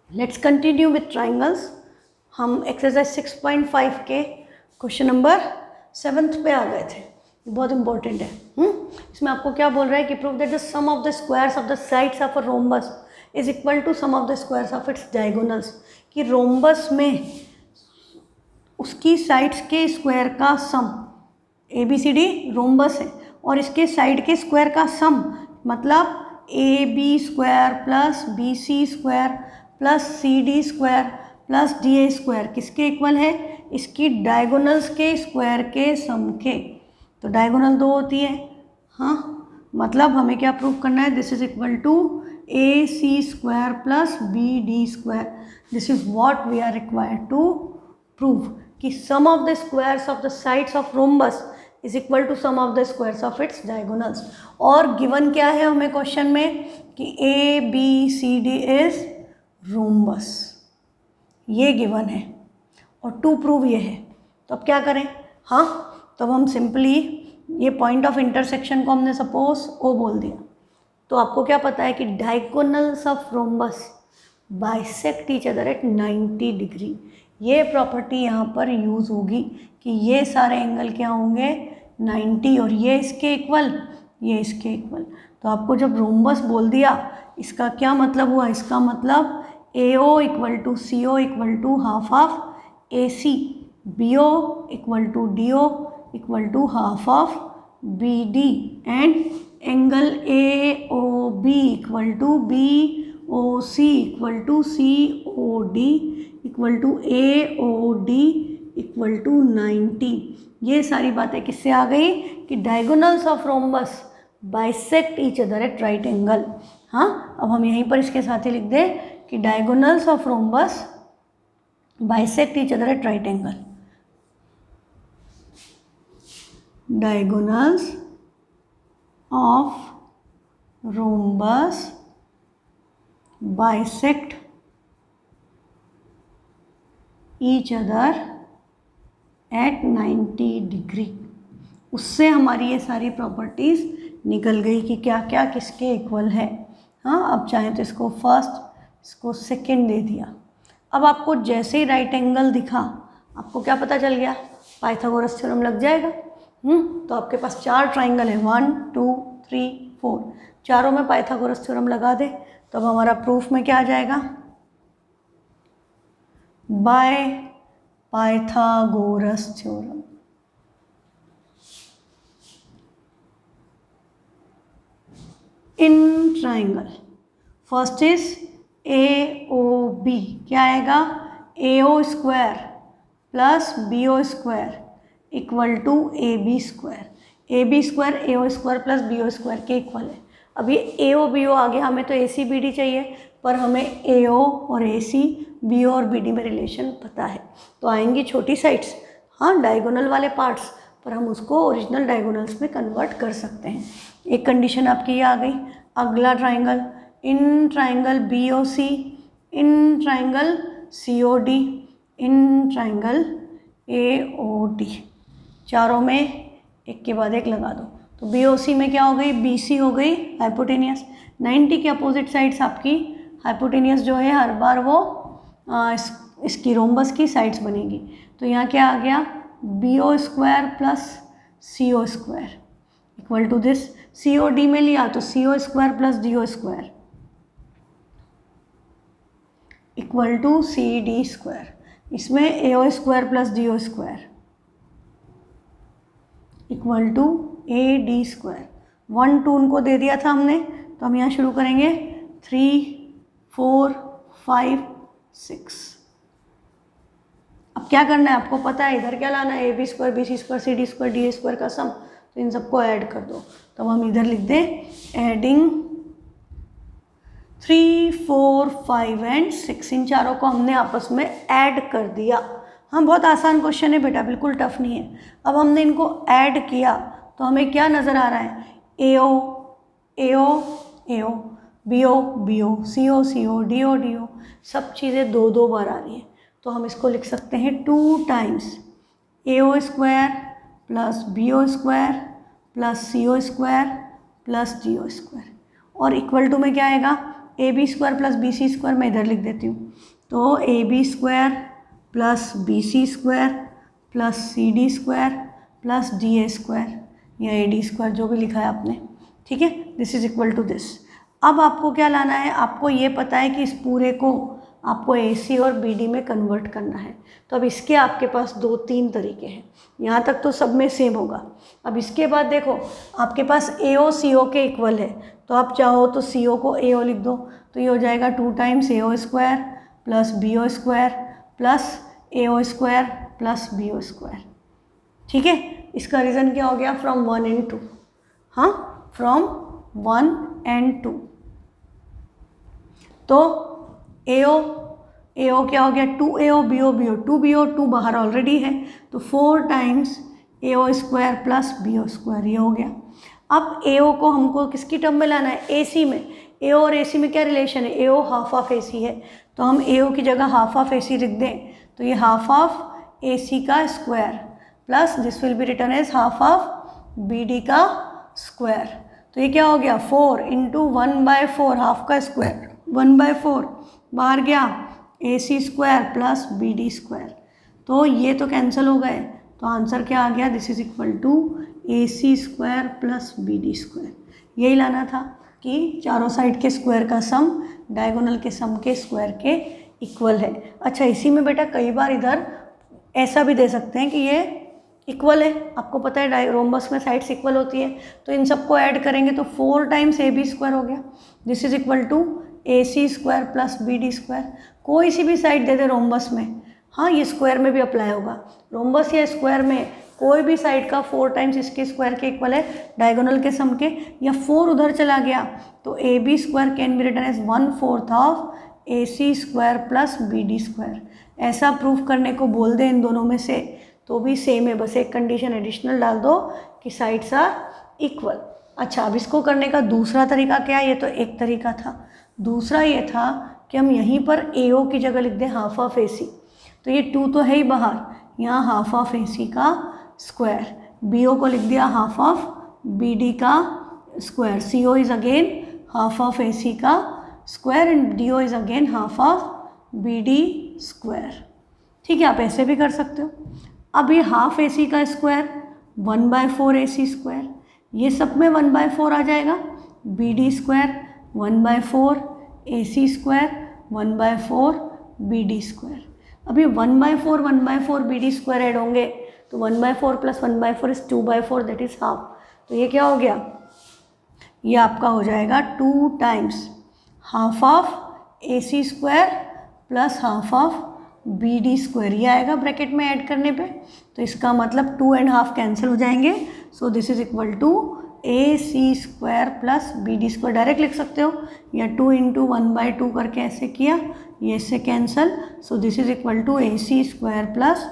Let's continue with triangles. हम exercise 6.5 के question number 7 पे आ गए थे। बहुत इंपॉर्टेंट है। इसमें आपको क्या बोल रहा है कि prove that the sum of the squares of the sides of a rhombus is equal to sum of the squares of its diagonals. कि रोम्बस में उसकी साइड्स के स्क्वायर का sum, A B C D rhombus है और इसके side के square का सम मतलब A B square plus B C square plus C D square plus D A square किसके इक्वल है? इसकी डायगोनल्स के स्क्वायर के सम के। तो डायगोनल 2 होती है, हाँ, मतलब हमें क्या प्रूव करना है? This is equal to A C square plus B D square. This is what we are required to prove कि sum of the squares of the sides of rhombus is equal to sum of the squares of its diagonals. और given क्या है हमें question में कि A B C D is rhombus, ये given है और टू प्रूव ये है। तो अब क्या करें? हाँ, तो अब हम सिंपली ये पॉइंट ऑफ इंटरसेक्शन को हमने सपोज ओ बोल दिया। तो आपको क्या पता है कि diagonals of rhombus bisect each other eight 90 degree. ये प्रॉपर्टी यहाँ पर यूज़ होगी कि ये सारे एंगल क्या होंगे? 90, और ये इसके इक्वल, ये इसके इक्वल। तो आपको जब रोम्बस बोल दिया, इसका क्या मतलब हुआ? इसका मतलब A O equal to C O equal to half of A C, B O equal to D O equal to half of B D, and angle A O B equal to B O C equal to C O D equal to A O D equal to 90। ये सारी बातें किससे आ गई? कि diagonals of rhombus bisect each other at right angle. हाँ, अब हम यहीं पर इसके साथ ही लिख दें कि diagonals of rhombus bisect each other at right angle. Diagonals of rhombus bisect each other eight 90 degree. उससे हमारी ये सारी प्रॉपर्टीज़ निकल गई कि क्या क्या किसके इक्वल है। हाँ, अब चाहे तो इसको फर्स्ट, इसको सेकंड दे दिया। अब आपको जैसे ही राइट एंगल दिखा, आपको क्या पता चल गया? पाइथागोरस थ्योरम लग जाएगा। तो आपके पास 4 ट्राइंगल है, 1 2 3 4, चारों में पाइथागोरस थ्योरम लगा दे। तो अब हमारा प्रूफ में क्या आ जाएगा? By Pythagoras theorem. In triangle first is A O B, क्या आएगा? A O square plus B O square equal to A B square. A B square A O square plus B O square के equal है। अब ये ए O B ओ आ गया, हमें तो ए C B D चाहिए, पर हमें ए ओ और ए सी, बी ओ और बी डी में रिलेशन पता है। तो आएंगी छोटी साइड्स, हाँ, डायगोनल वाले पार्ट्स, पर हम उसको ओरिजिनल डायगोनल्स में कन्वर्ट कर सकते हैं। एक कंडीशन आपकी ये आ गई। अगला triangle, in triangle B O C, in triangle C O D, in triangle A O D, चारों में एक के बाद एक लगा दो। तो बी ओ सी में क्या हो गई? बी सी हो गई हाइपोटेनियस। 90 के अपोजिट साइड्स आपकी हाइपोटेनियस जो है, हर बार वो इसकी रोम्बस की साइड्स बनेगी। तो यहाँ क्या आ गया? B O square plus C O square equal to this. C O D में लिया तो C O square plus D O square equal to C D square. इसमें A O square plus D O square equal to A D square. 1 2 उनको दे दिया था हमने, तो हम यहाँ शुरू करेंगे 3 4 5 6। अब क्या करना है? आपको पता है इधर क्या लाना है? A B square B C square C D square D A square का सम। तो इन सबको ऐड कर दो। तो हम इधर लिख दें एडिंग 3 4 5 एंड 6। इन चारों को हमने आपस में ऐड कर दिया। हाँ, बहुत आसान क्वेश्चन है बेटा, बिल्कुल टफ नहीं है। अब हमने इनको ऐड किया तो हमें क्या नज़र आ रहा है? ए ओ A O A O, B O B O, C O C O, D O D ओ, सब चीज़ें 2 2 बार आ रही हैं। तो हम इसको लिख सकते हैं 2 times A O square plus B O square plus C O square plus D O square, और इक्वल टू में क्या आएगा? A B square plus B C square मैं इधर लिख देती हूँ, तो A B square plus B C square plus C D square plus D A square या ए डी स्क्वायर, जो भी लिखा है आपने, ठीक है, this is equal to this. अब आपको क्या लाना है, आपको ये पता है कि इस पूरे को आपको ए सी और बी डी में कन्वर्ट करना है। तो अब इसके आपके पास 2-3 तरीके हैं, यहाँ तक तो सब में सेम होगा। अब इसके बाद देखो आपके पास ए ओ सी ओ के इक्वल है, तो आप चाहो तो सी ओ को ए ओ लिख दो, तो ये हो जाएगा 2 times A O square plus B O square plus A O square plus B O square, ठीक है। इसका रीज़न क्या हो गया, फ्रॉम 1 and 2, हाँ, फ्रॉम 1 and 2। तो ए ओ क्या हो गया, 2AO BO BO, 2BO 2 बाहर ऑलरेडी है, तो 4 times AO square plus BO square, ये हो गया। अब AO को हमको किसकी टर्म में लाना है, AC में। AO और AC में क्या रिलेशन है, AO हाफ ऑफ AC है, तो हम AO की जगह हाफ ऑफ AC लिख दें, तो ये हाफ ऑफ AC का square plus this will be written as half of BD का स्क्वायर। तो ये क्या हो गया, 4 इंटू 1/4, हाफ का स्क्वायर 1/4, बाहर गया AC square plus BD square, तो ये तो कैंसिल हो गए, तो आंसर क्या आ गया, this is equal to AC square plus BD square. यही लाना था कि चारों साइड के स्क्वायर का सम डायगोनल के सम के स्क्वायर के इक्वल है। अच्छा, इसी में बेटा कई बार इधर ऐसा भी दे सकते हैं कि ये इक्वल है, आपको पता है रोम्बस में साइड्स इक्वल होती है, तो इन सबको ऐड करेंगे तो 4 टाइम्स AB स्क्वायर हो गया, this is equal to AC square plus BD square. कोई सी भी साइड दे दे रोम्बस में, हाँ ये स्क्वायर में भी अप्लाई होगा, रोम्बस या स्क्वायर में कोई भी साइड का 4 टाइम्स इसके स्क्वायर के इक्वल है डायगोनल के सम के, या 4 उधर चला गया तो AB square can be written as 1/4 of AC square plus BD square. ऐसा प्रूफ करने को बोल दे इन दोनों में से तो भी सेम है, बस एक कंडीशन एडिशनल डाल दो कि साइड्स आर इक्वल। अच्छा, अब इसको करने का दूसरा तरीका क्या है, ये तो एक तरीका था, दूसरा ये था कि हम यहीं पर AO की जगह लिख दें हाफ ऑफ AC, तो ये 2 तो है ही बाहर, यहाँ हाफ ऑफ AC का स्क्वायर, BO को लिख दिया हाफ ऑफ BD का square, CO is again half of AC का square and DO is again half of BD square, ठीक है। आप ऐसे भी कर सकते हो। अब ये हाफ AC का स्क्वायर 1/4 AC स्क्वायर, ये सब में 1/4 आ जाएगा, BD square 1/4 AC square 1/4 BD square. अब ये 1/4 BD स्क्वायर ऐड होंगे तो 1/4 plus 1/4 is 2/4, that is half, तो ये क्या हो गया, ये आपका हो जाएगा 2 times half of AC square plus half of BD square, ये आएगा ब्रैकेट में ऐड करने पे, तो इसका मतलब 2 and हाफ कैंसिल हो जाएंगे, so this is equal to AC square plus BD square, direct लिख सकते हो, या 2 इंटू 1/2 करके ऐसे किया, ये इससे cancel, so this is equal to AC square plus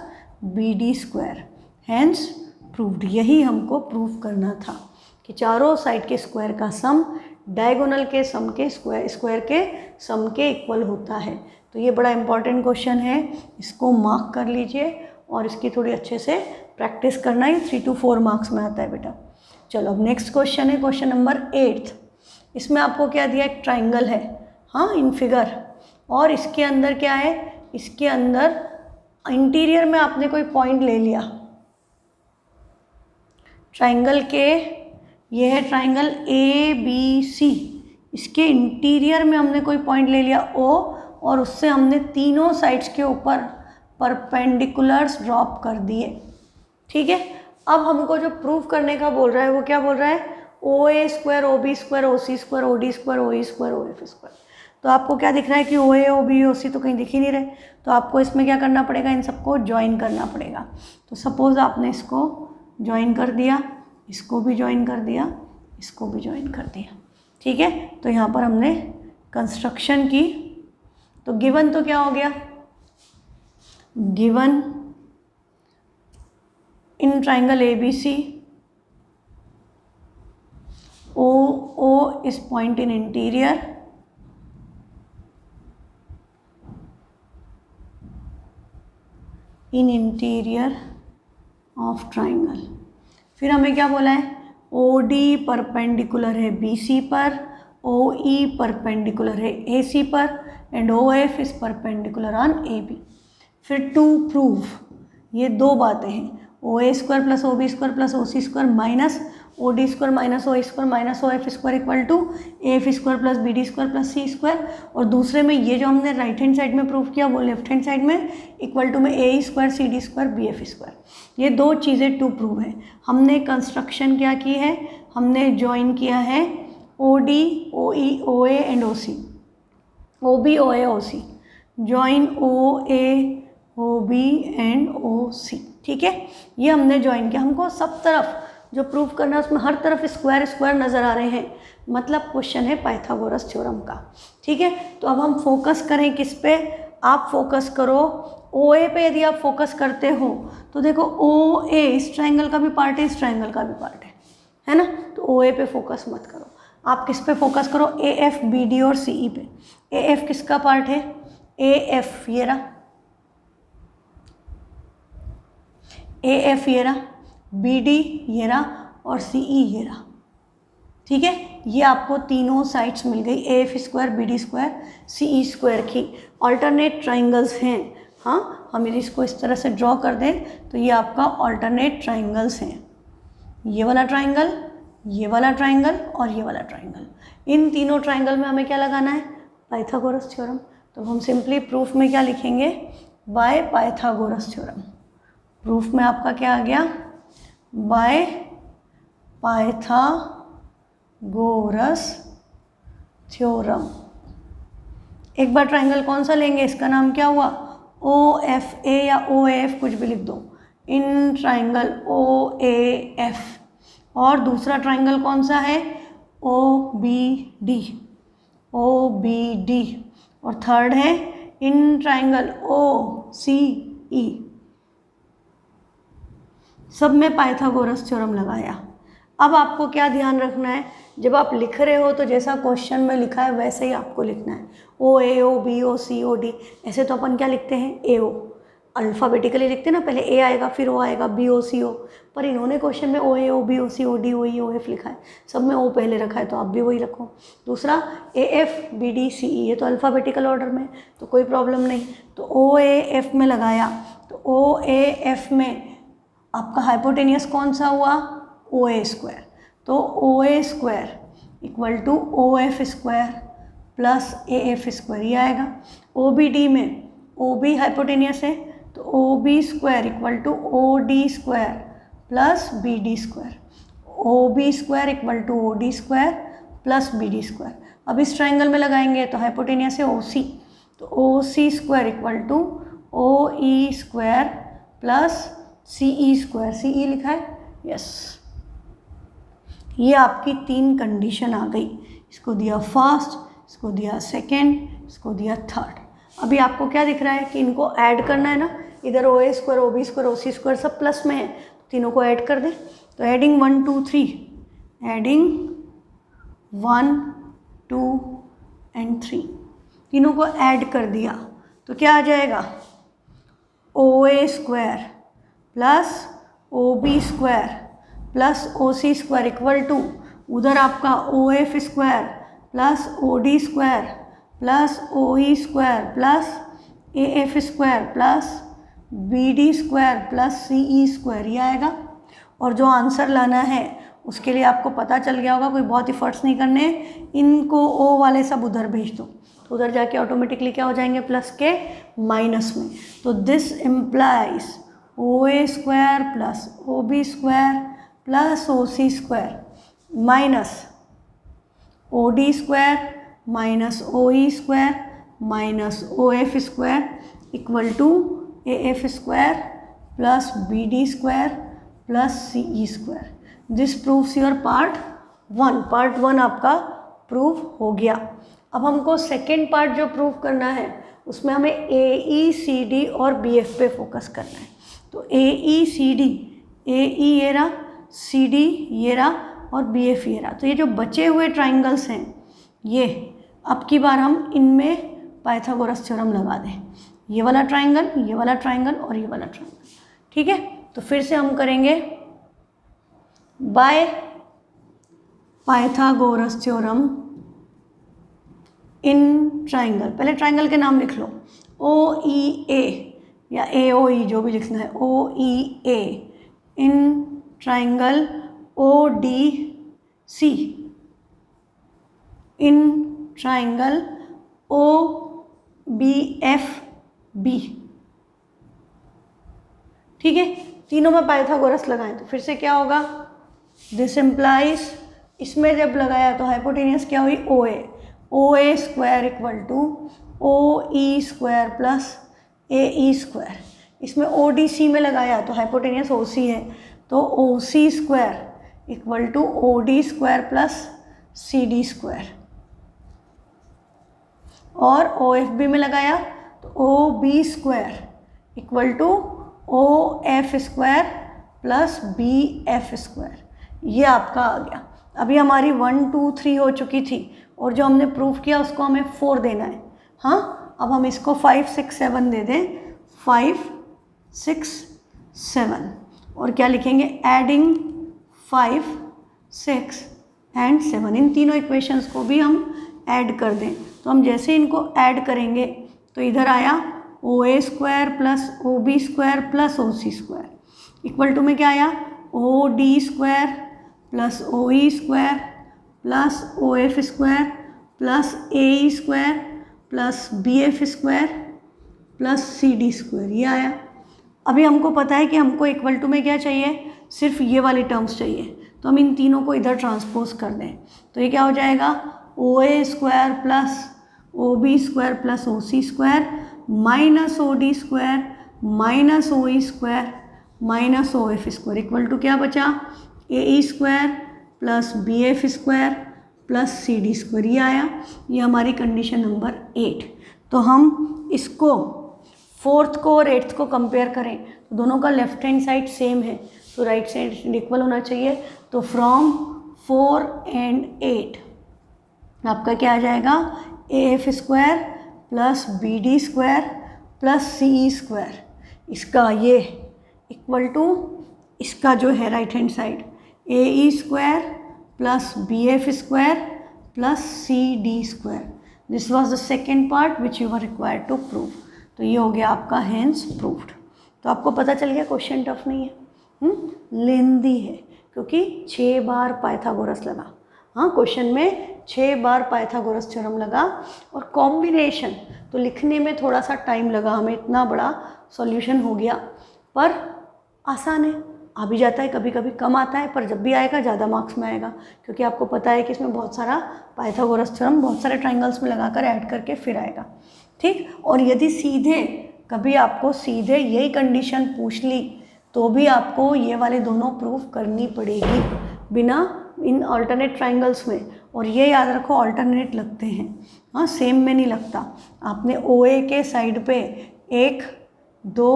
BD square, hence proved. यही हमको प्रूव करना था कि चारों साइड के स्क्वायर का सम डायगोनल के सम के स्क्वायर के सम के इक्वल होता है। तो ये बड़ा इंपॉर्टेंट क्वेश्चन है, इसको मार्क कर लीजिए और इसकी थोड़ी अच्छे से प्रैक्टिस करना, ही 3 to 4 मार्क्स में आता है बेटा। चलो अब नेक्स्ट क्वेश्चन है क्वेश्चन नंबर 8। इसमें आपको क्या दिया, एक ट्राइंगल है, हाँ इन फिगर, और इसके अंदर क्या है, इसके अंदर इंटीरियर में आपने कोई पॉइंट ले लिया ट्राइंगल के, ये है ट्राइंगल ABC, इसके इंटीरियर में हमने कोई पॉइंट ले लिया O, और उससे हमने तीनों साइड्स के ऊपर परपेंडिकुलर्स ड्रॉप कर दिए, ठीक है। अब हमको जो प्रूफ करने का बोल रहा है वो क्या बोल रहा है, OA square OB square OC square OD square OE square OF square. तो आपको क्या दिख रहा है कि OA OB OC तो कहीं दिख ही नहीं रहे, तो आपको इसमें क्या करना पड़ेगा, इन सबको ज्वाइन करना पड़ेगा। तो सपोज़ आपने इसको ज्वाइन कर दिया, इसको भी ज्वाइन कर दिया, इसको भी ज्वाइन कर दिया, ठीक है। तो यहाँ पर हमने कंस्ट्रक्शन की, तो गिवन तो क्या हो गया, given in triangle ABC O is point in interior, in interior of triangle। फिर हमें क्या बोला है, OD परपेंडिकुलर है BC पर, ओ ई परपेंडिकुलर है ए सी पर and O F is perpendicular on A B. फिर टू प्रूव, ये दो बातें हैं, O A square plus O B square plus O C square minus O D square minus O square minus O F square equal to A F square plus B D square plus C square. और दूसरे में ये जो हमने right hand side में prove किया वो left hand side में इक्वल टू में A square C D square B F square. ये दो चीज़ें टू प्रूव है। हमने कंस्ट्रक्शन क्या की है, हमने ज्वाइन किया है O D O E O A and O C, O B O A O C, join O A O B and O C. ठीक है, ये हमने ज्वाइन किया। हमको सब तरफ जो प्रूव करना है उसमें हर तरफ स्क्वायर स्क्वायर नज़र आ रहे हैं, मतलब क्वेश्चन है पाइथागोरस थ्योरम का। ठीक है, तो अब हम फोकस करें किस पे, आप फोकस करो ओ ए पे। यदि आप फोकस करते हो तो देखो ओ ए इस ट्रायंगल का भी पार्ट है, इस ट्रायंगल का भी पार्ट है ना, तो ओ ए पे फोकस मत करो, आप किस पे फोकस करो, ए एफ बी डी और सी ई पे। ए एफ किसका पार्ट है, ए एफ ये रहा, ए एफ ये रहा, बी डी ये रहा और सी ई ये रहा। ठीक है, ये आपको तीनों साइड्स मिल गई, A F square B D square C E square की ऑल्टरनेट ट्राइंगल्स हैं। हाँ, हम यदि इसको इस तरह से ड्रॉ कर दें तो ये आपका ऑल्टरनेट ट्राइंगल्स हैं, ये वाला ट्राइंगल, ये वाला ट्राइंगल और ये वाला ट्राइंगल। इन तीनों ट्राइंगल में हमें क्या लगाना है, पाइथागोरस थ्योरम। तो हम सिंपली प्रूफ में क्या लिखेंगे, बाय पाइथागोरस थ्योरम। प्रूफ में आपका क्या आ गया, बाय पाइथागोरस थ्योरम। एक बार ट्राइंगल कौन सा लेंगे, इसका नाम क्या हुआ, ओ एफ ए या ओ एफ कुछ भी लिख दो, इन ट्राइंगल ओ ए एफ। और दूसरा ट्राइंगल कौन सा है, O B D, O B D. और थर्ड है इन ट्राइंगल ओ सी ई। सब में पाइथागोरस थ्योरम लगाया। अब आपको क्या ध्यान रखना है, जब आप लिख रहे हो तो जैसा क्वेश्चन में लिखा है वैसे ही आपको लिखना है, ओ A O B O C O D. ऐसे तो अपन क्या लिखते हैं, ए ओ, अल्फ़ाबेटिकली लिखते हैं ना, पहले ए आएगा फिर ओ आएगा, बी ओ सी ओ। पर इन्होंने क्वेश्चन में ओ A O B O C O D O E O F लिखा है, सब में ओ पहले रखा है, तो आप भी वही रखो। दूसरा A F B D C E, ये तो अल्फ़ाबेटिकल ऑर्डर में, तो कोई प्रॉब्लम नहीं। तो ओ ए एफ में लगाया, तो ओ ए एफ में आपका हाइपोटेनियस कौन सा हुआ, ओ ए स्क्वायर। तो O A square equal to O F square plus A F square, ये आएगा। ओ बी डी में ओ बी हाइपोटेनियस है, तो O B square equal to O D square plus B D square, O B square equal to O D square plus B D square. अब इस triangle में लगाएंगे तो हाइपोटेनियस है ओ सी, तो O C square equal to O E square plus C E square, C ई लिखा है, yes. ये आपकी तीन कंडीशन आ गई, इसको दिया फर्स्ट, इसको दिया सेकेंड, इसको दिया थर्ड। अभी आपको क्या दिख रहा है कि इनको ऐड करना है ना, इधर ओ A square O B square O C square सब प्लस में है, तीनों को ऐड कर दे। तो एडिंग 1 2 3, एडिंग 1 2 एंड 3, तीनों को ऐड कर दिया तो क्या आ जाएगा, O A square plus O B square plus O C square equal to, उधर आपका O F square plus O D square plus O E square plus A F square plus B D square plus C E square, ये आएगा। और जो answer लाना है उसके लिए आपको पता चल गया होगा, कोई बहुत इफर्ट्स नहीं करने, इनको ओ वाले सब उधर भेज दो, तो उधर जाके ऑटोमेटिकली क्या हो जाएंगे, प्लस के माइनस में। तो this implies O A square plus O B square plus O C square minus O D square minus O E square minus O F square equal to A F square plus B D square plus C E square. This proves your part 1। Part 1 आपका prove हो गया। अब हमको second part जो prove करना है उसमें हमें ए ई सी डी और बी एफ पे फोकस करना है। तो ए ई सी डी, ए ई ये रहा, सी डी ये रहा और बी एफ ये रहा। तो ये जो बचे हुए ट्राइंगल्स हैं ये अब की बार हम इनमें पाइथागोरस थ्योरम लगा दें, ये वाला ट्राइंगल, ये वाला ट्राइंगल और ये वाला ट्राइंगल। ठीक है, तो फिर से हम करेंगे by Pythagoras theorem in triangle, पहले ट्राइंगल के नाम लिख लो, ओ ई ए या ए ओ ई जो भी लिखना है, O E A in triangle O D C in triangle O B F B. ठीक है, तीनों में पाइथागोरस लगाएं तो फिर से क्या होगा, दिस इम्प्लाइज, इसमें जब लगाया तो हाइपोटेनियस क्या हुई, ओ A, O A square equal to O E square plus A E square. इसमें ओ डी सी में लगाया तो हाइपोटेनियस ओ सी है, तो O C square equal to O D square plus C D square. और ओ एफ बी में लगाया तो O B square equal to O F square plus B F square. ये आपका आ गया। अभी हमारी 1 2 3 हो चुकी थी और जो हमने प्रूफ किया उसको हमें 4 देना है। हाँ, अब हम इसको 5 6 7 दे दें, 5 6 7 और क्या लिखेंगे, एडिंग 5 6 एंड 7, इन तीनों इक्वेशंस को भी हम ऐड कर दें। तो हम जैसे इनको ऐड करेंगे तो इधर आया O A square plus O B square plus O C square equal to में क्या आया, O D square plus O E square plus O F square plus A E square plus B F square plus C D square, ये आया। अभी हमको पता है कि हमको इक्वल टू में क्या चाहिए, सिर्फ ये वाली टर्म्स चाहिए, तो हम इन तीनों को इधर ट्रांसपोज कर दें तो ये क्या हो जाएगा, O A square plus O B square plus O C square minus O D square minus O E square minus O F square equal to क्या बचा, A E square plus B F square plus C D square, ये आया। ये हमारी condition number 8। तो हम इसको 4th को और 8th को कंपेयर करें तो दोनों का लेफ्ट हैंड साइड सेम है, तो राइट साइड इक्वल होना चाहिए। तो फ्रॉम 4 and 8 आपका क्या आ जाएगा, A F square plus B D square plus C E square, इसका ये इक्वल टू इसका जो है right hand side A E square plus B F square plus C D square. This was the second part which you are required to prove. तो ये हो गया आपका हैंस प्रूव्ड। तो आपको पता चल गया क्वेश्चन टफ नहीं है, लेंदी है क्योंकि 6 बार पाइथागोरस लगा। हाँ, क्वेश्चन में 6 बार पाइथागोरस थ्योरम लगा और कॉम्बिनेशन तो लिखने में थोड़ा सा टाइम लगा हमें, इतना बड़ा सॉल्यूशन हो गया, पर आसान है, आ भी जाता है, कभी कभी कम आता है, पर जब भी आएगा ज़्यादा मार्क्स में आएगा क्योंकि आपको पता है कि इसमें बहुत सारा पाइथागोरस थ्योरम बहुत सारे ट्राइंगल्स में लगाकर ऐड करके फिर आएगा। ठीक, और यदि सीधे कभी आपको सीधे यही कंडीशन पूछ ली तो भी आपको ये वाले दोनों प्रूफ करनी पड़ेगी बिना इन अल्टरनेट ट्राइंगल्स में। और ये याद रखो अल्टरनेट लगते हैं, हाँ, सेम में नहीं लगता। आपने ओ ए के साइड पे 1 2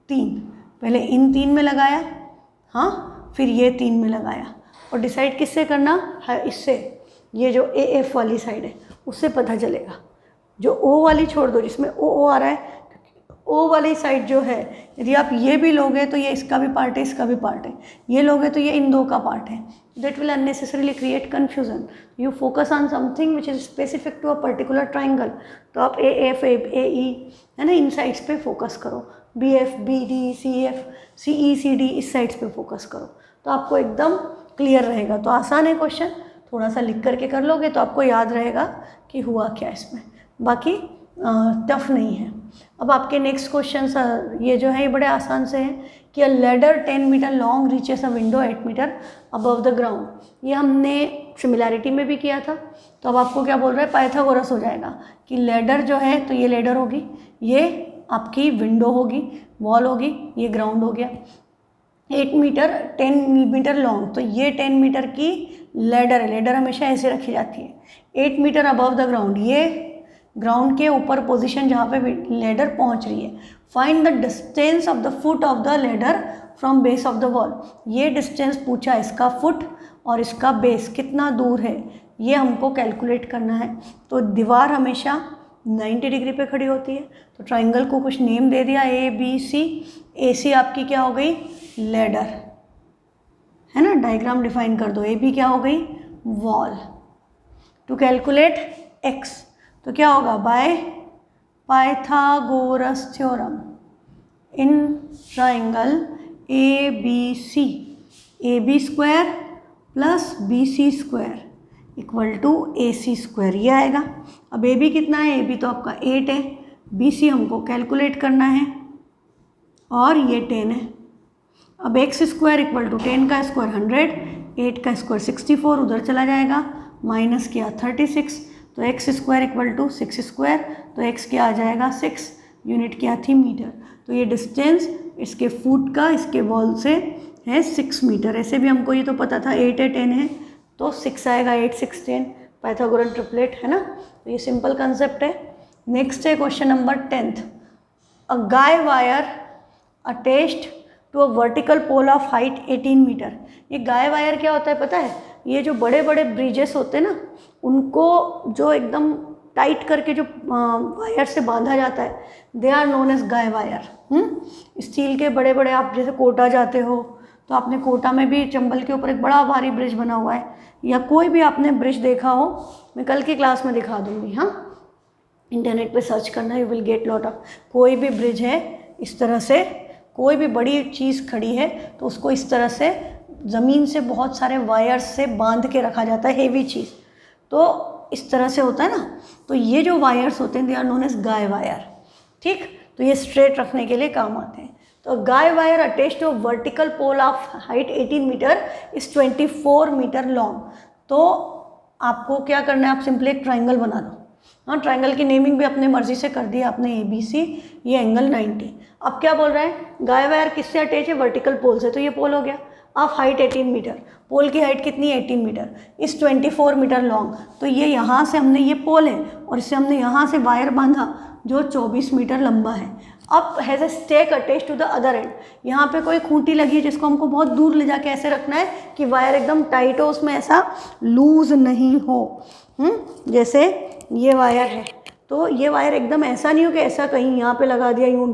3 पहले इन 3 में लगाया, हाँ, फिर ये 3 में लगाया और डिसाइड किससे करना है, इससे, ये जो ए एफ वाली साइड है उससे पता चलेगा। जो ओ वाली छोड़ दो जिसमें ओ आ रहा है, ओ वाली साइड जो है यदि आप ये भी लोगे तो ये इसका भी पार्ट है, इसका भी पार्ट है, ये लोगे तो ये इन दो का पार्ट है। That will unnecessarily create confusion. You focus on something which is specific to a particular triangle. तो आप ए एफ ए ई है ना, इन साइड्स पे फोकस करो, B F B D C F C E C D इस sides पे focus करो तो आपको एकदम क्लियर रहेगा। तो आसान है क्वेश्चन, थोड़ा सा लिख करके कर लोगे तो आपको याद रहेगा कि हुआ क्या इसमें, बाकी टफ नहीं है। अब आपके नेक्स्ट क्वेश्चन ये जो है ये बड़े आसान से हैं कि a ladder 10 metre long reaches a window 8 metre above the ground. ये हमने सिमिलैरिटी में भी किया था। तो अब आपको क्या बोल रहा है, पाइथागोरस हो जाएगा कि लेडर जो है तो ये लेडर होगी, ये आपकी विंडो होगी, वॉल होगी, ये ग्राउंड हो गया। 8 मीटर 10 मीटर लॉन्ग, तो ये 10 मीटर की लेडर है, लेडर हमेशा ऐसे रखी जाती है। 8 मीटर अबव द ग्राउंड, ये ग्राउंड के ऊपर पोजीशन जहाँ पे लेडर पहुँच रही है। Find the distance of the foot of the ladder from base of the wall. ये डिस्टेंस पूछा, इसका फुट और इसका बेस कितना दूर है ये हमको कैलकुलेट करना है। तो दीवार हमेशा 90 डिग्री पे खड़ी होती है, तो ट्राइंगल को कुछ नेम दे दिया ए बी सी। ए सी आपकी क्या हो गई, लेडर है ना, डायग्राम डिफाइन कर दो। ए बी क्या हो गई, वॉल। टू कैलकुलेट एक्स, तो क्या होगा, by Pythagoras theorem in triangle A B C, A B square plus B C square equal to A C square, ये आएगा। अब ए बी कितना है, ए बी तो आपका 8 है, बी सी हमको कैलकुलेट करना है और ये 10 है। अब एक्स स्क्वायर इक्वल टू 10 का स्क्वायर 100, 8 का स्क्वायर 64, उधर चला जाएगा, माइनस किया 36, तो x square equal to 6 square, तो एक्स क्या आ जाएगा 6, यूनिट क्या थी मीटर। तो ये डिस्टेंस इसके फुट का इसके वॉल से है 6 मीटर। ऐसे भी हमको ये तो पता था 8 है 10 है तो 6 आएगा, 8 6 10, पाइथागोरन ट्रिपलेट है ना। तो ये सिंपल कंसेप्ट है। नेक्स्ट है question number 10th। A guy wire attached to a vertical pole of height 18 metre. ये गाय वायर क्या होता है पता है, ये जो बड़े बड़े ब्रिजेस होते हैं ना उनको जो एकदम टाइट करके जो वायर से बांधा जाता है, they are known as guy wire. Steel के बड़े बड़े, आप जैसे कोटा जाते हो तो आपने कोटा में भी चंबल के ऊपर एक बड़ा भारी ब्रिज बना हुआ है, या कोई भी आपने ब्रिज देखा हो, मैं कल की क्लास में दिखा दूंगी, हाँ इंटरनेट पे सर्च करना, you will get lot of. कोई भी ब्रिज है इस तरह से, कोई भी बड़ी चीज़ खड़ी है तो उसको इस तरह से ज़मीन से बहुत सारे वायर्स से बांध के रखा जाता है, हेवी चीज़, तो इस तरह से होता है ना। तो ये जो वायर्स होते हैं they are known as guy wire, ठीक। तो ये स्ट्रेट रखने के लिए काम आते हैं। तो guy wire attached to vertical pole of height 18 metre is 24 metre long. तो आपको क्या करना है, आप सिंपली एक ट्राइंगल बना दो। हाँ, ट्राइंगल की नेमिंग भी अपने मर्जी से कर दी आपने, ए बी सी, ये एंगल 90। अब क्या बोल रहा है, गाय वायर किससे अटैच है, वर्टिकल पोल से, तो ये पोल हो गया। ऑफ हाइट 18 मीटर, पोल की हाइट कितनी है 18 मीटर, इस 24 मीटर लॉन्ग। तो ये यहाँ से हमने, ये पोल है और इससे हमने यहाँ से वायर बांधा जो 24 मीटर लंबा है। अब has a stake attach to the other end, यहाँ पे कोई खूंटी लगी है जिसको हमको बहुत दूर ले जाके ऐसे रखना है कि वायर एकदम टाइट हो, उसमें ऐसा लूज नहीं हो। जैसे ये वायर है तो ये वायर एकदम ऐसा नहीं हो कि ऐसा कहीं यहाँ पे लगा दिया यूँ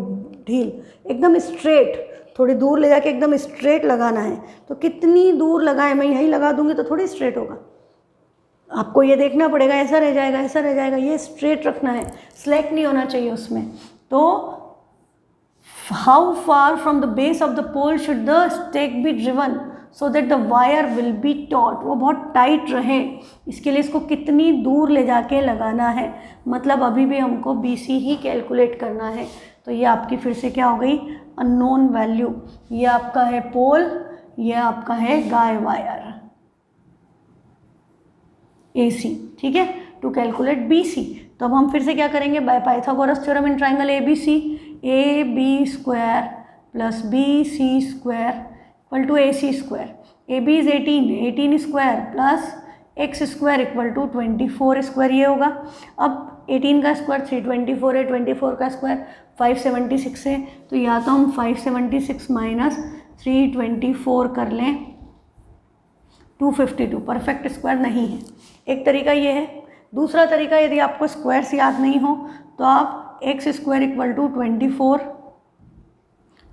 ढील, एकदम स्ट्रेट, थोड़ी दूर ले जाके एकदम स्ट्रेट लगाना है। तो कितनी दूर लगाए, मैं यहीं लगा दूंगी तो थोड़ी स्ट्रेट होगा, आपको ये देखना पड़ेगा, ऐसा रह जाएगा ऐसा रह जाएगा, ये स्ट्रेट रखना है, स्लैक नहीं होना चाहिए उसमें। तो how far from the base of the pole should the stake be driven so that the wire will be taut, वो बहुत टाइट रहे, इसके लिए इसको कितनी दूर ले जाके लगाना है, मतलब अभी भी हमको बी सी ही कैलकुलेट करना है। तो ये आपकी फिर से क्या हो गई, अननोन वैल्यू। ये आपका है पोल, ये आपका है गाय वायर AC, ठीक है, टू कैलकुलेट BC। तो अब हम फिर से क्या करेंगे, by Pythagoras theorem in triangle ABC, AB square plus BC square equal to AC square. AB is 18 square plus x square equal to 24 square, ये होगा। अब 18 का स्क्वायर 324 है, 24 का स्क्वायर 576 है, तो या तो हम 576 माइनस 324 कर लें, 252, परफेक्ट स्क्वायर नहीं है। एक तरीका ये है। दूसरा तरीका, यदि आपको स्क्वायर्स याद नहीं हो तो आप x square equal to 24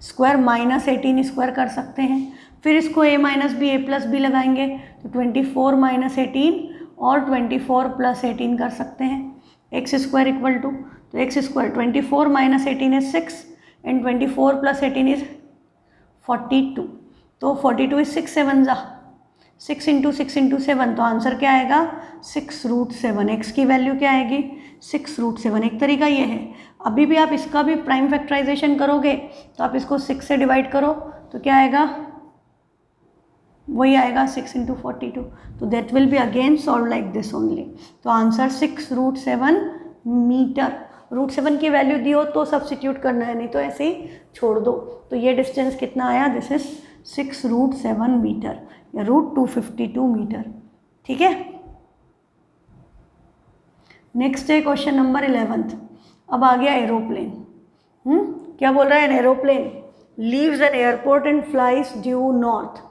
square minus 18 square कर सकते हैं। फिर इसको a minus B A plus B लगाएंगे तो 24 माइनस 18 और 24 प्लस 18 कर सकते हैं। एक्स स्क्वायर इक्वल टू, तो x square 24 minus 18 is 6 and 24 plus 18 is 42। तो 42 इज 6 7 जा 6 इंटू 6 इंटू 7, तो आंसर क्या आएगा 6√7। एक्स की वैल्यू क्या आएगी 6√7। एक तरीका ये है। अभी भी आप इसका भी प्राइम फैक्टराइजेशन करोगे तो आप इसको 6 से डिवाइड करो तो क्या आएगा, वही आएगा 6 इंटू 42। तो that will be again solve like this only. तो आंसर 6√7 मीटर। √7 की वैल्यू दी हो तो सब्सटीट्यूट करना है, नहीं तो ऐसे ही छोड़ दो। तो ये डिस्टेंस कितना आया, दिस इज 6√7 मीटर या √252 मीटर, ठीक है। नेक्स्ट है क्वेश्चन नंबर 11th। अब आ गया एरोप्लेन। क्या बोल रहा है, an aeroplane leaves an airport and flies due north.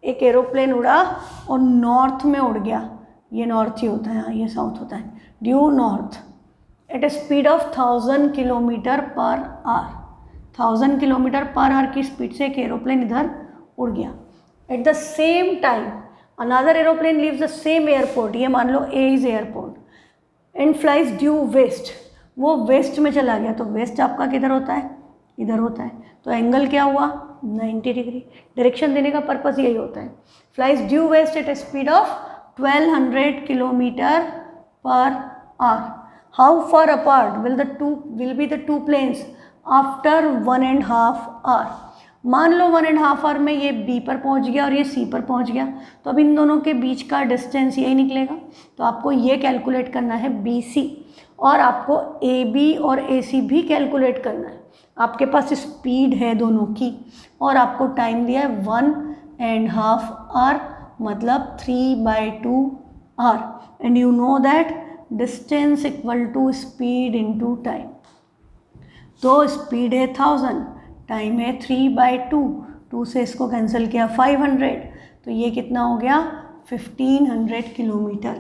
एक एरोप्लेन उड़ा और नॉर्थ में उड़ गया, ये नॉर्थ ही होता है, ये साउथ होता है, due north at a speed of 1000 kilometre per hour. 1000 kilometre per hour की स्पीड से एक एरोप्लेन इधर उड़ गया। At the same time another aeroplane leaves the same airport, ये मान लो A is airport, and flies due west, वो वेस्ट में चला गया, तो वेस्ट आपका किधर होता है, इधर होता है, तो एंगल क्या हुआ 90 डिग्री। डायरेक्शन देने का पर्पस यही होता है। Flies due west at a speed of 1200 kilometre per hour. How far apart will be the two planes after 1.5 hour. मान लो 1.5 आवर में ये बी पर पहुंच गया और ये सी पर पहुंच गया, तो अब इन दोनों के बीच का डिस्टेंस यही निकलेगा। तो आपको ये कैलकुलेट करना है बी सी, और आपको ए बी और ए सी भी कैलकुलेट करना है। आपके पास स्पीड है दोनों की, और आपको टाइम दिया है 1.5 आवर, मतलब 3/2 hour. And you know that distance equal to speed into time. तो स्पीड है 1000, टाइम है 3/2, 2 से इसको कैंसिल किया 500, तो ये कितना हो गया 1500 किलोमीटर।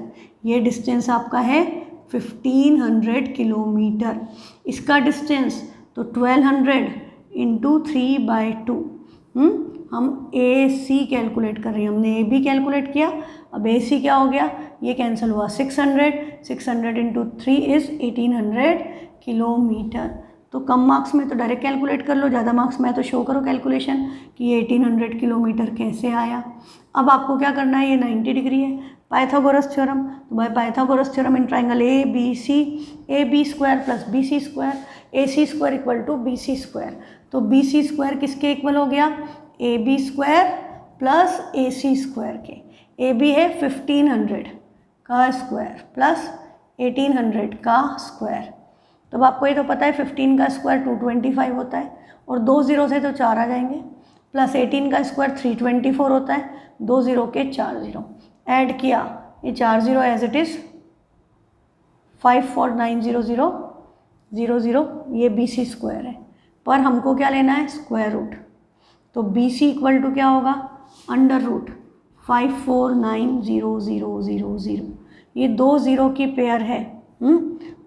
ये डिस्टेंस आपका है 1500 किलोमीटर। इसका डिस्टेंस तो 1200 इंटू 3/2। हम ए सी कैलकुलेट कर रहे हैं, हमने ए बी कैलकुलेट किया, अब ए सी क्या हो गया, ये कैंसिल हुआ 600 इंटू 3 इज़ 1800 किलोमीटर। तो कम मार्क्स में तो डायरेक्ट कैलकुलेट कर लो, ज़्यादा मार्क्स में तो शो करो कैलकुलेशन कि ये 1800 किलोमीटर कैसे आया। अब आपको क्या करना है, ये 90 डिग्री है, पाइथागोरस थ्योरम। तो by Pythagoras theorem in triangle A B C, A B square plus B C square, A C square equal to B C square. तो बी सी स्क्वायर किसके इक्वल हो गया, A B square plus A C square के। A B है 1500 का square plus 1800 का square. तो अब आपको ये तो पता है 15 का स्क्वायर 225 होता है, और 2 0 से तो 4 आ जाएंगे, प्लस 18 का स्क्वायर 324 होता है, 2 0 के 4 0 ऐड किया, ये 4 0 एज इट इज़ 54900 ये बी सी स्क्वायर है, पर हमको क्या लेना है स्क्वायर रूट। तो बी सी इक्वल टू क्या होगा, अंडर रूट 5490000। ये 2 0 की पेयर है।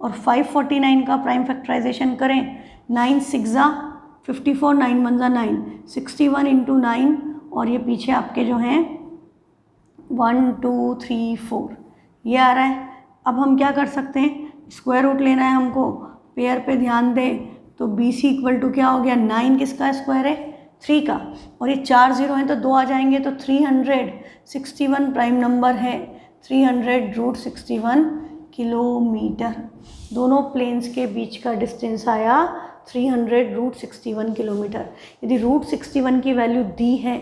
और 549 का प्राइम फैक्टराइजेशन करें, 9 6 54, 9 1 9, 61 इंटू 9, और ये पीछे आपके जो हैं 1 2 3 4 ये आ रहा है। अब हम क्या कर सकते हैं, स्क्वायर रूट लेना है हमको, पेयर पे ध्यान दें, तो बी सी इक्वल टू क्या हो गया, 9 किसका स्क्वायर है 3 का, और ये 4 0 हैं तो 2 आ जाएंगे, तो 361 प्राइम नंबर है, 300√61 किलोमीटर। दोनों प्लेन्स के बीच का डिस्टेंस आया 300√61 किलोमीटर। यदि √61 की वैल्यू दी है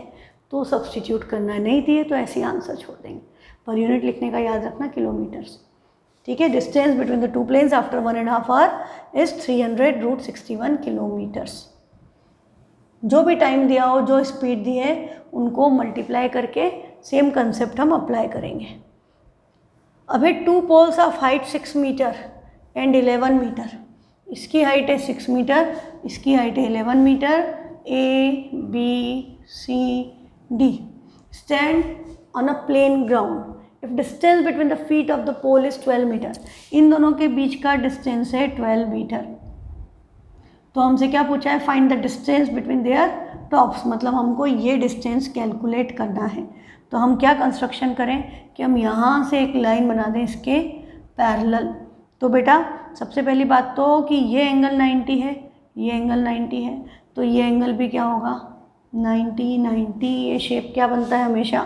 तो सब्सटीट्यूट करना है, नहीं दी है तो ऐसे आंसर छोड़ देंगे। पर यूनिट लिखने का याद रखना किलोमीटर्स, ठीक है। Distance between the two planes after 1.5 hour is 300√61 kilometres. जो भी टाइम दिया हो, जो स्पीड दी है, उनको मल्टीप्लाई करके सेम कंसेप्ट हम अप्लाई करेंगे। अभी 2 poles of height 6 metre and 11 metre. इसकी हाइट है 6 मीटर, इसकी हाइट है 11 metre. A B C D stand on a plane ground if distance between the feet of the pole is 12 metre. इन दोनों के बीच का डिस्टेंस है 12 मीटर। तो हमसे क्या पूछा है, find the distance between their tops, मतलब हमको ये डिस्टेंस कैलकुलेट करना है। तो हम क्या कंस्ट्रक्शन करें कि हम यहाँ से एक लाइन बना दें इसके पैरेलल। तो बेटा सबसे पहली बात तो कि ये एंगल 90 है, ये एंगल 90 है, तो ये एंगल भी क्या होगा 90। ये शेप क्या बनता है हमेशा,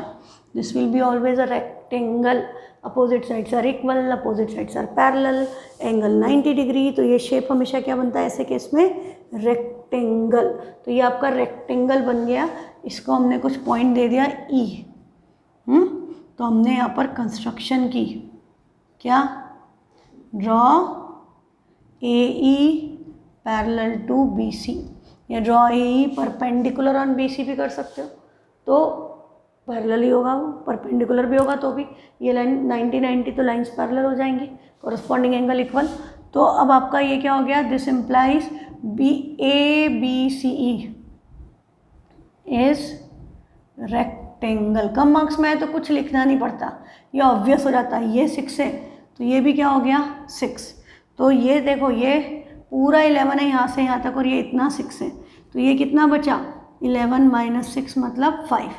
this will be always a rectangle, opposite sides are equal, opposite sides are parallel, angle 90 degree. तो ये शेप हमेशा क्या बनता है ऐसे केस में, रेक्टेंगल। तो ये आपका रेक्टेंगल बन गया, इसको हमने कुछ पॉइंट दे दिया ई। तो हमने यहाँ पर कंस्ट्रक्शन की, क्या, draw A E parallel to B C, या draw A E perpendicular on B C भी कर सकते हो, तो पैरेलल ही होगा, वो परपेंडिकुलर भी होगा तो भी। ये लाइन 90 तो लाइंस पैरेलल हो जाएंगी, कॉरस्पॉन्डिंग एंगल इक्वल। तो अब आपका ये क्या हो गया, this implies B A B C E is rectangle. कम मार्क्स में है तो कुछ लिखना नहीं पड़ता, ये ऑब्वियस हो जाता है। ये 6 है तो ये भी क्या हो गया 6। तो ये देखो ये पूरा 11 है यहाँ से यहाँ तक, और ये इतना 6 है, तो ये कितना बचा 11 - 6 मतलब 5।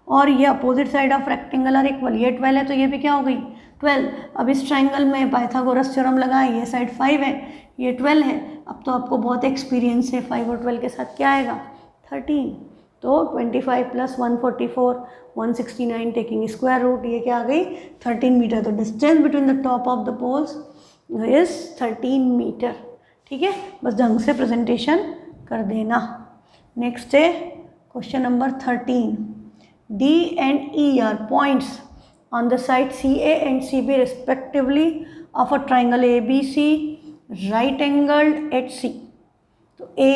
और ये opposite side of rectangle are equal, ये 12 है तो ये भी क्या हो गई 12। अब इस ट्राइंगल में पाइथागोरस थ्योरम लगाएं, ये साइड 5 है, ये 12 है। अब तो आपको बहुत एक्सपीरियंस है, 5 और 12 के साथ क्या आएगा 13। तो 25 + 144 169 टेकिंग स्क्वायर रूट, ये क्या आ गई 13 मीटर। तो distance between the top of the poles is 13 metre. ठीक है, बस ढंग से प्रेजेंटेशन कर देना। नेक्स्ट है question number 13। D and E are points on the side CA and CB respectively of a triangle ABC right angled at C। तो A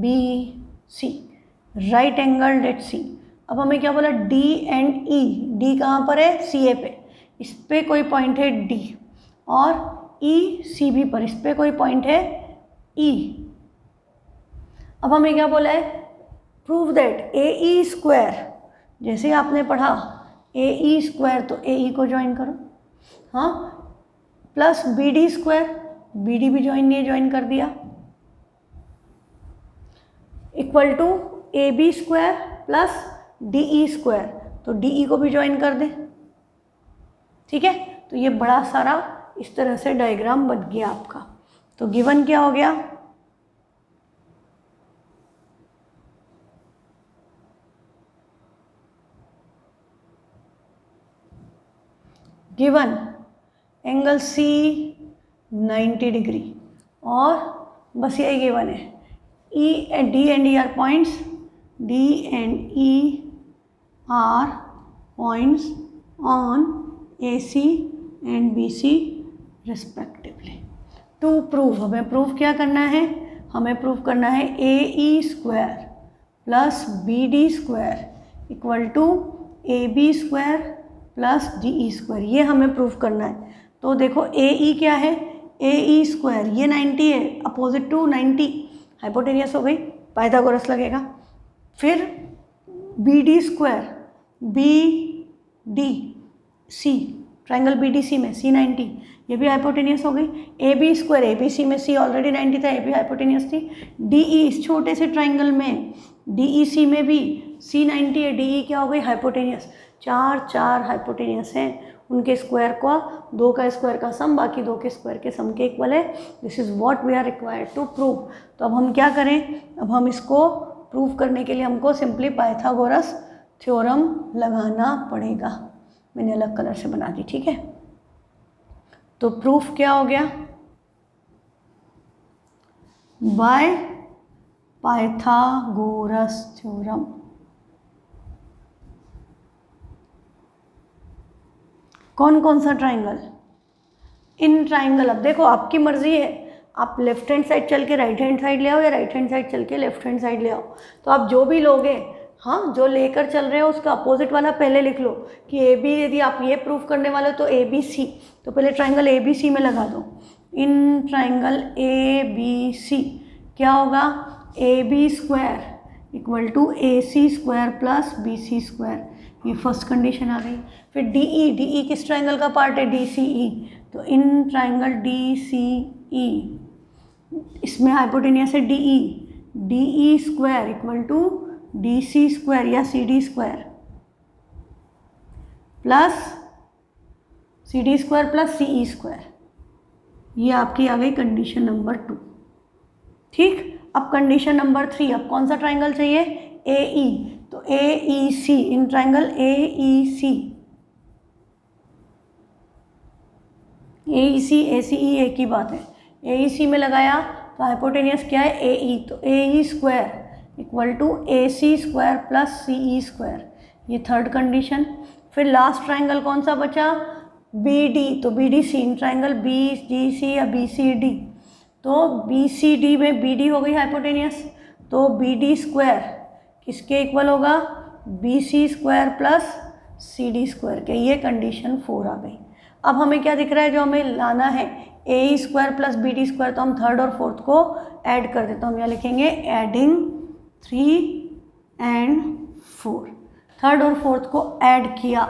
B C right angled at C। अब हमें क्या बोला D and E, D कहाँ पर है CA पे, इस पे कोई पॉइंट है D, और E CB पर, इस पे कोई पॉइंट है E। अब हमें क्या बोला है प्रूव दैट AE स्क्वायर, जैसे आपने पढ़ा AE स्क्वायर तो AE को ज्वाइन करो, हाँ, प्लस BD स्क्वायर, BD भी ज्वाइन कर दिया, equal to AB square plus DE square, तो DE को भी ज्वाइन कर दे। ठीक है, तो ये बड़ा सारा इस तरह से डायग्राम बन गया आपका। तो गिवन क्या हो गया, गिवन एंगल C 90 डिग्री, और बस यही गिवन है E and D and E are points, D and E are points on AC and BC respectively। To prove, हमें प्रूव क्या करना है, हमें प्रूव करना है AE square plus BD square equal to AB square plus DE square, ये हमें prove करना है। तो देखो AE क्या है, AE स्क्वायर ये 90 है, अपोजिट टू 90 हाइपोटेनियस हो गई, पाइथागोरस लगेगा। फिर BD square BDC, triangle BDC में C 90, ये भी हाइपोटेनियस हो गई। AB स्क्वायर ABC में C ऑलरेडी 90 था, ये भी हाइपोटेनियस थी। DE इस छोटे से ट्राइंगल में DEC में भी C 90 है, DE क्या हो गई हाइपोटेनियस। चार हाइपोटेनियस हैं, उनके स्क्वायर का, दो का स्क्वायर का सम बाकी दो के स्क्वायर के सम के इक्वल है। This is what we are required to prove. तो अब हम क्या करें, अब हम इसको प्रूव करने के लिए हमको सिंपली पाइथागोरस थ्योरम लगाना पड़ेगा। मैंने अलग कलर से बना दी, ठीक है। तो प्रूफ क्या हो गया, बाय पाइथागोरस थ्योरम। कौन कौन सा ट्राइंगल, इन ट्राइंगल, अब देखो आपकी मर्जी है, आप लेफ्ट हैंड साइड चल के राइट हैंड साइड ले आओ या राइट हैंड साइड चल के लेफ्ट हैंड साइड ले आओ। तो आप जो भी लोगे, हाँ, जो लेकर चल रहे हो उसका अपोजिट वाला पहले लिख लो कि ए बी, यदि आप ये प्रूफ करने वाले हो तो ए बी सी, तो पहले ट्राइंगल ए बी सी में लगा दो। इन ट्राइंगल ए बी सी क्या होगा, A B square equal to A C square plus B C square, ये फर्स्ट कंडीशन आ गई। फिर डी ई, डी ई किस ट्राइंगल का पार्ट है, डी सी ई, तो इन ट्राइंगल डी सी ई, इसमें हाइपोटेनियस है D E square equal to D C square या C D square plus C D square plus C E square, ये आपकी आ गई कंडीशन नंबर 2। ठीक, अब कंडीशन नंबर 3, अब कौन सा ट्राइंगल चाहिए, ए ई, तो A E C, in triangle ए ई सी, ए ई सी ए सी ई एक ही बात है। ए ई सी में लगाया तो हाइपोटेनियस क्या है, ए ई, तो A E square equal to A C square plus C E square, ये थर्ड कंडीशन। फिर लास्ट ट्राइंगल कौन सा बचा, बी डी, तो B D C, in triangle B D C या बी सी डी, तो B C D में B D हो गई हाइपोटेनियस, तो बी डी स्क्वायर किसके इक्वल होगा, B C square plus C D square के, ये कंडीशन 4 आ गई। अब हमें क्या दिख रहा है, जो हमें लाना है A square plus B D square, तो हम थर्ड और फोर्थ को ऐड कर देते हैं। हम यहाँ लिखेंगे एडिंग 3 and 4, थर्ड और फोर्थ को ऐड किया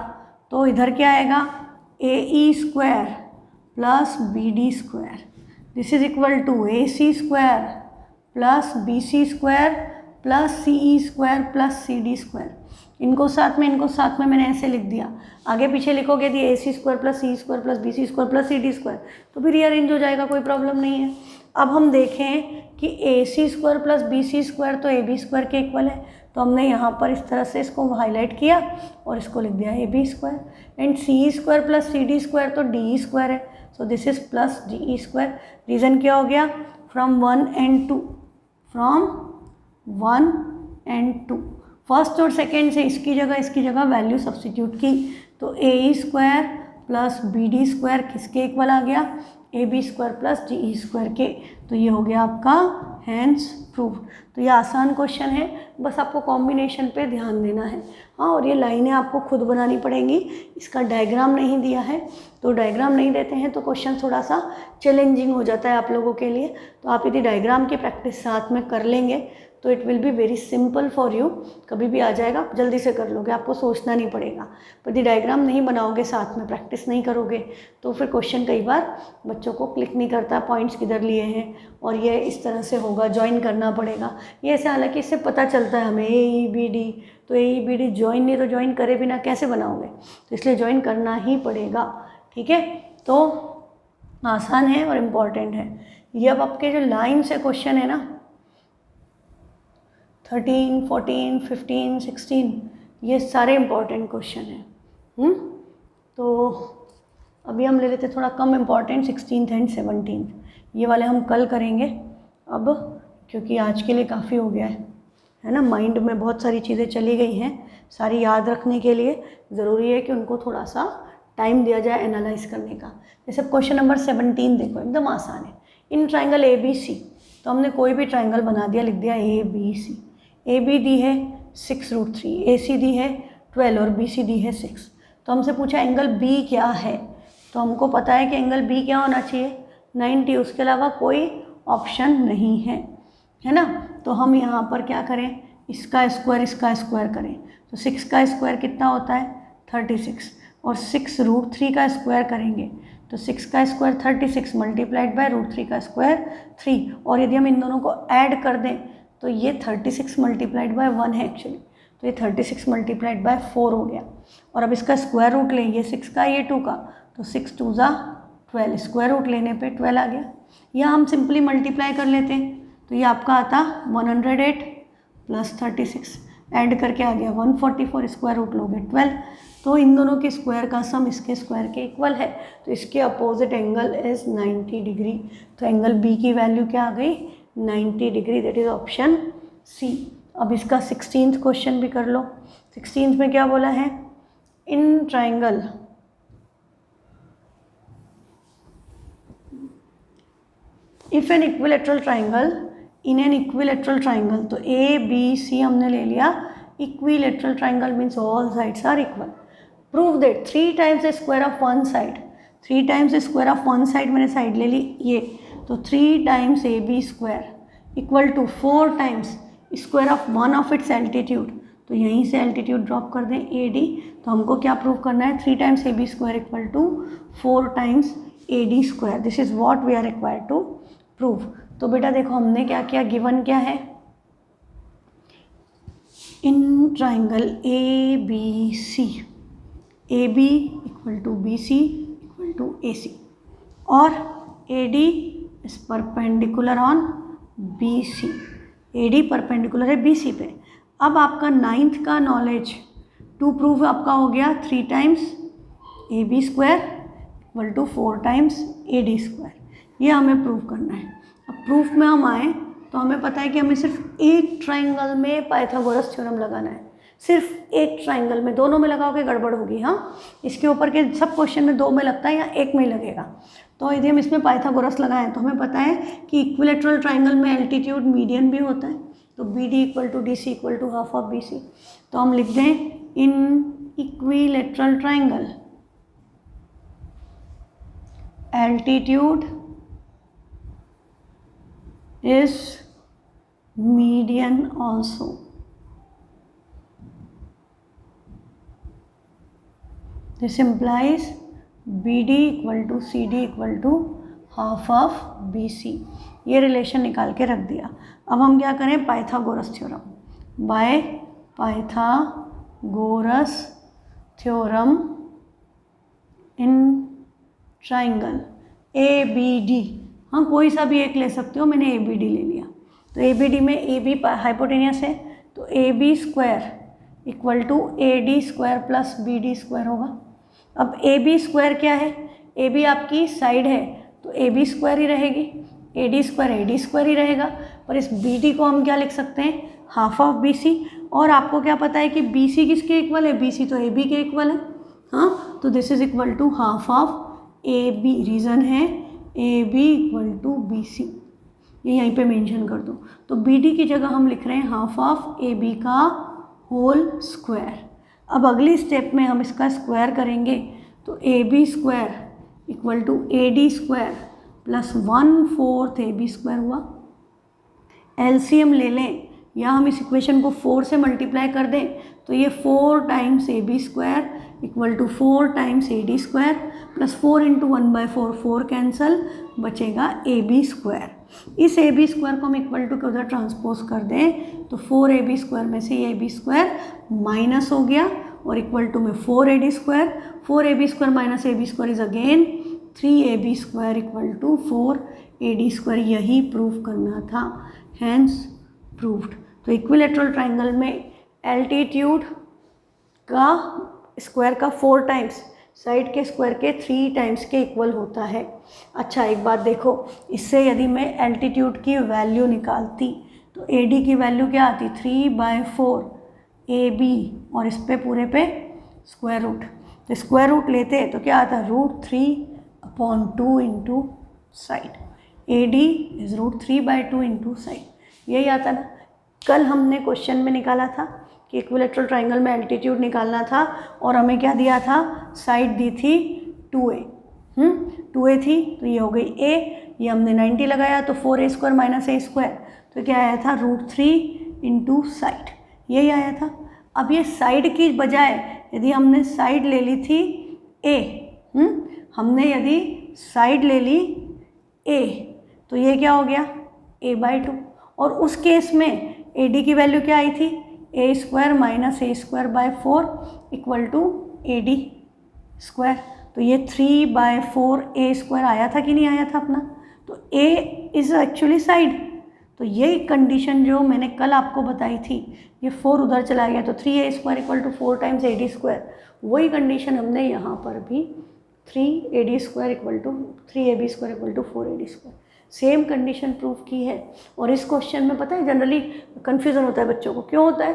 तो इधर क्या आएगा, A E square plus B D square, this is equal to A C square plus B C square plus C E square plus C D square. इनको साथ में मैंने ऐसे लिख दिया। आगे पीछे लिखोगे तो AC square plus C square plus BC square plus CD square, तो भी रीअरेंज हो जाएगा, कोई प्रॉब्लम नहीं है। अब हम देखें कि AC square plus BC square तो AB स्क्वायर के इक्वल है, तो हमने यहाँ पर इस तरह से इसको हाईलाइट किया और इसको लिख दिया AB square. And C square plus CD square तो DE स्क्वायर है, सो this is plus DE square. Reason क्या हो गया? From 1 and 2, from 1 and 2, first और सेकेंड से इसकी जगह वैल्यू सब्स्टिट्यूट की, तो AE square plus BD square किसके इक्वल आ गया? AB square plus DE square के। तो ये हो गया आपका हैंस प्रूव। तो ये आसान क्वेश्चन है, बस आपको कॉम्बिनेशन पे ध्यान देना है। हाँ, और ये लाइनें आपको खुद बनानी पड़ेंगी, इसका डायग्राम नहीं दिया है, तो डायग्राम नहीं देते हैं तो क्वेश्चन थोड़ा सा चैलेंजिंग हो जाता है आप लोगों के लिए। तो आप यदि डायग्राम की प्रैक्टिस साथ में कर लेंगे तो it will be very simple for you, कभी भी आ जाएगा, जल्दी से कर लोगे, आपको सोचना नहीं पड़ेगा। पर यदि डायग्राम नहीं बनाओगे, साथ में प्रैक्टिस नहीं करोगे, तो फिर क्वेश्चन कई बार बच्चों को क्लिक नहीं करता, पॉइंट्स किधर लिए हैं और ये इस तरह से होगा, ज्वाइन करना पड़ेगा। ये ऐसे, हालांकि इससे पता चलता है हमें AEBD, तो AEBD ज्वाइन नहीं, तो ज्वाइन करे बिना कैसे बनाओगे, तो इसलिए ज्वाइन करना ही पड़ेगा। ठीक है, तो आसान है और इम्पॉर्टेंट है ये। अब आपके जो लाइन से क्वेश्चन है ना 13, 14, 15, 16, ये सारे इम्पॉर्टेंट क्वेश्चन हैं। तो अभी हम ले लेते थोड़ा कम इम्पॉर्टेंट 16th एंड 17th, ये वाले हम कल करेंगे अब, क्योंकि आज के लिए काफ़ी हो गया है ना। माइंड में बहुत सारी चीज़ें चली गई हैं, सारी याद रखने के लिए ज़रूरी है कि उनको थोड़ा सा टाइम दिया जाए एनालाइज करने का। जैसे क्वेश्चन नंबर 17 देखो, एकदम आसान है। इन ट्राइंगल ABC, तो हमने कोई भी ट्राइंगल बना दिया, लिख दिया ABC। AB दी है 6√3, AC दी है 12 और BC दी है 6। तो हमसे पूछा एंगल B क्या है, तो हमको पता है कि एंगल B क्या होना चाहिए? 90, उसके अलावा कोई ऑप्शन नहीं है ना। तो हम यहाँ पर क्या करें, इसका स्क्वायर करें, तो 6 का स्क्वायर कितना होता है? 36, और 6√3 का स्क्वायर करेंगे तो 6 का स्क्वायर 36 मल्टीप्लाइड बाय √3 का स्क्वायर 3, और यदि हम इन दोनों को ऐड कर दें तो ये 36 मल्टीप्लाइड बाय 1 है एक्चुअली, तो ये 36 मल्टीप्लाइड बाय 4 हो गया। और अब इसका स्क्वायर रूट लें, ये 6 का ये 2 का, तो 6 2 ज़ा 12, स्क्वायर रूट लेने पे 12 आ गया। या हम सिंपली मल्टीप्लाई कर लेते हैं, तो ये आपका आता 108 प्लस 36, ऐड करके आ गया 144, स्क्वायर रूट लोगे 12, तो इन दोनों के स्क्वायर का सम इसके स्क्वायर के इक्वल है, तो इसके अपोजिट एंगल इज़ 90 डिग्री। तो एंगल B की वैल्यू क्या आ गई? 90 degree, that is option C। अब इसका 16th क्वेश्चन भी कर लो। 16th में क्या बोला है? इन triangle if an equilateral triangle in an equilateral triangle, तो ABC हमने ले लिया। Equilateral triangle means all sides are equal. Prove that 3 times the square of one side, 3 times the square of one side, मैंने side ले ली ये, तो 3 times AB square equal to 4 times square of one of its altitude, तो यहीं से altitude drop कर दें AD। तो हमको क्या प्रूव करना है? 3 times AB square equal to 4 times AD square. This is what we are required to prove. तो बेटा देखो हमने क्या किया, गिवन क्या है? इन triangle ABC, AB equal to BC equal to AC, और AD is perpendicular on BC, AD perpendicular है BC पे। अब आपका 9th का नॉलेज टू प्रूव आपका हो गया 3 times AB square equal to 4 times AD square, ये हमें प्रूव करना है। अब प्रूफ में हम आए तो हमें पता है कि हमें सिर्फ एक ट्राइंगल में पाइथागोरस थ्योरम लगाना है, सिर्फ एक ट्राइंगल में, दोनों में लगाओगे गड़बड़ होगी। हाँ, इसके ऊपर के सब क्वेश्चन में 2 में लगता है या 1 में लगेगा। तो यदि हम इसमें पाइथागोरस लगाएं तो हमें पता है कि इक्विलेटरल ट्राइंगल में एल्टीट्यूड मीडियन भी होता है, तो BD equal to DC equal to half of BC। तो हम लिख दें in equilateral triangle altitude is median also. This implies BD equal to CD equal to half of BC। ये रिलेशन निकाल के रख दिया। अब हम क्या करें? Pythagoras theorem, by Pythagoras Pythagoras theorem in triangle A B D. हाँ, कोई सा भी एक ले सकते हो, मैंने ए बी डी ले लिया। तो ए बी डी में ए बी हाइपोटेनियस है, तो A B square equal to A D square plus B D square होगा। अब ए बी स्क्वायर क्या है, ए बी आपकी साइड है तो ए बी स्क्वायर ही रहेगी, ए डी स्क्वायर ही रहेगा। पर इस बी डी को हम क्या लिख सकते हैं, हाफ ऑफ बी सी। और आपको क्या पता है कि बी सी किसके इक्वल है, बी सी तो ए बी के इक्वल है। हाँ, तो this is equal to half of A B. Reason है A B equal to B C, ये यहीं पे मेंशन कर दो। तो बी डी की जगह हम लिख रहे हैं हाफ ऑफ ए बी का होल स्क्वायर। अब अगली स्टेप में हम इसका स्क्वायर करेंगे, तो A B square equal to A D square plus 1/4 A B square हुआ। एलसीएम ले लें या हम इस इक्वेशन को 4 से मल्टीप्लाई कर दें, तो ये 4 times A B square equal to 4 times A D square plus 4 into 1/4, 4 cancel, बचेगा ए बी स्क्वायर। इस ए बी स्क्वायर को हम इक्वल टू के उधर ट्रांसपोज कर दें, तो 4 ए बी स्क्वायर में से ए बी स्क्वायर माइनस हो गया और इक्वल टू में 4 A D square. 4 A B square minus A B square is again 3 A B square equal to 4 A D square. यही प्रूव करना था, हैंस प्रूव्ड। तो इक्विलेटरल ट्राइंगल में एल्टीट्यूड का स्क्वायर का 4 टाइम्स, साइड के square के 3 टाइम्स के इक्वल होता है। अच्छा, एक बात देखो, इससे यदि मैं एल्टीट्यूड की वैल्यू निकालती तो ए डी की वैल्यू क्या आती, 3/4 ए बी और इस पे पूरे पे स्क्वायर रूट। तो स्क्वायर रूट लेते तो क्या आता, √3/2 into side. A D is √3/2 into side, यही आता ना। कल हमने क्वेश्चन में निकाला था कि इक्विलेटरल ट्राइंगल में एल्टीट्यूड निकालना था और हमें क्या दिया था, साइड दी थी 2a, 2a थी, तो ये हो गई a, ये हमने 90 लगाया तो 4a square minus a square, तो क्या आया था √3 इंटू साइड, यही आया था। अब ये साइड की बजाय यदि हमने साइड ले ली थी a, हमने यदि साइड ले ली a, तो ये क्या हो गया a/2। और उस केस में ए डी की वैल्यू क्या आई थी, A square minus A square by 4 equal to A D square. तो ये 3/4 ए स्क्वायर आया था कि नहीं आया था अपना, तो ए इज़ एक्चुअली साइड। तो ये कंडीशन जो मैंने कल आपको बताई थी, ये 4 उधर चला गया तो 3a square equal to 4 times A D square, वही कंडीशन हमने यहाँ पर भी 3a square equal to 3ab square equal to 4a square, same condition prove की है। और इस क्वेश्चन में पता है जनरली कन्फ्यूज़न होता है बच्चों को, क्यों होता है,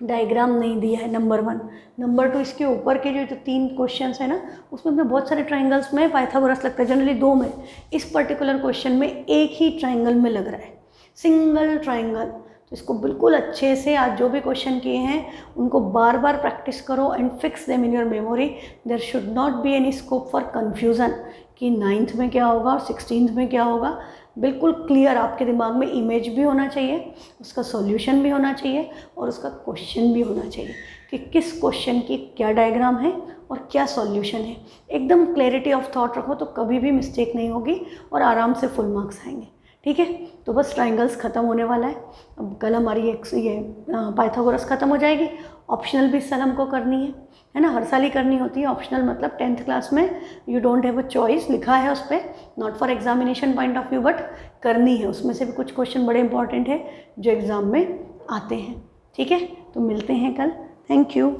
डायग्राम नहीं दिया है, नंबर 1। नंबर 2, इसके ऊपर के जो 3 क्वेश्चंस है ना, उसमें हमें बहुत सारे ट्राइंगल्स में पाइथागोरस लगता है, जनरली 2 में। इस पर्टिकुलर क्वेश्चन में एक ही ट्राइंगल में लग रहा है, सिंगल ट्राइंगल। तो इसको बिल्कुल अच्छे से आज जो भी क्वेश्चन किए हैं उनको बार बार प्रैक्टिस करो and fix them in your memory. There should not be any scope for confusion कि 9th में क्या होगा और 16th में क्या होगा। बिल्कुल क्लियर आपके दिमाग में इमेज भी होना चाहिए, उसका सॉल्यूशन भी होना चाहिए और उसका क्वेश्चन भी होना चाहिए कि किस क्वेश्चन की क्या डायग्राम है और क्या सॉल्यूशन है। एकदम क्लैरिटी ऑफ थॉट रखो तो कभी भी मिस्टेक नहीं होगी और आराम से फुल मार्क्स आएंगे। ठीक है, तो बस ट्राइंगल्स ख़त्म होने वाला है। अब कल हमारी ये पाइथागोरस ख़त्म हो जाएगी। ऑप्शनल भी इस साल हमको करनी है ना, हर साल ही करनी होती है ऑप्शनल, मतलब 10th क्लास में you don't have a choice लिखा है उस पर, not for examination point of view, but करनी है। उसमें से भी कुछ क्वेश्चन बड़े इंपॉर्टेंट है जो एग्ज़ाम में आते हैं। ठीक है, तो मिलते हैं कल। Thank you.